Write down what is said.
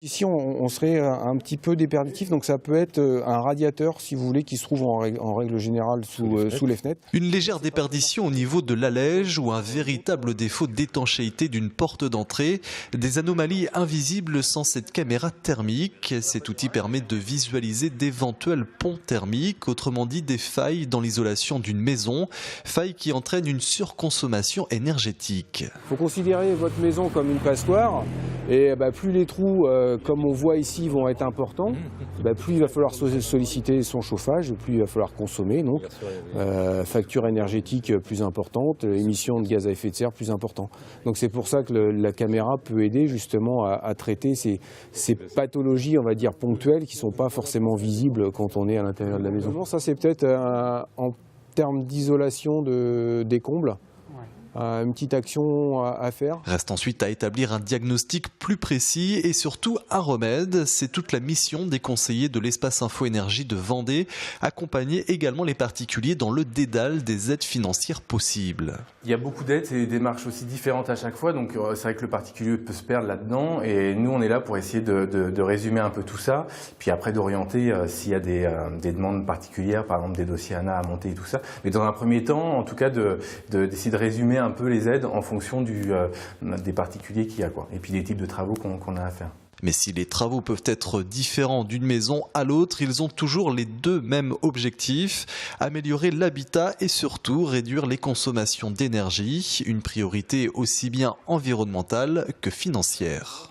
Ici, on serait un petit peu déperditif, donc ça peut être un radiateur, si vous voulez, qui se trouve en règle générale sous les fenêtres. Une légère déperdition au niveau de l'allège ou un véritable défaut d'étanchéité d'une porte d'entrée. Des anomalies invisibles sans cette caméra thermique. Cet outil permet de visualiser d'éventuels ponts thermiques, autrement dit des failles dans l'isolation d'une maison, failles qui entraînent une surconsommation énergétique. Il faut considérer votre maison comme une passoire, et plus les trous, comme on voit ici, vont être importants, plus il va falloir solliciter son chauffage, plus il va falloir consommer, donc facture énergétique plus importante, émissions de gaz à effet de serre plus importantes. Donc c'est pour ça que la caméra peut aider justement à traiter ces pathologies, on va dire, ponctuelles, qui ne sont pas forcément visibles quand on est à l'intérieur de la maison. Ça, c'est peut-être en termes d'isolation des combles. Une petite action à faire. Reste ensuite à établir un diagnostic plus précis et surtout un remède. C'est toute la mission des conseillers de l'espace Info Énergie de Vendée, accompagner également les particuliers dans le dédale des aides financières possibles. Il y a beaucoup d'aides et des démarches aussi différentes à chaque fois, donc c'est vrai que le particulier peut se perdre là-dedans, et nous on est là pour essayer de résumer un peu tout ça, puis après d'orienter s'il y a des demandes particulières, par exemple des dossiers ANA à monter et tout ça, mais dans un premier temps, en tout cas, d'essayer de résumer un peu les aides en fonction des particuliers qu'il y a, et puis des types de travaux qu'on a à faire. Mais si les travaux peuvent être différents d'une maison à l'autre, ils ont toujours les deux mêmes objectifs, améliorer l'habitat et surtout réduire les consommations d'énergie, une priorité aussi bien environnementale que financière.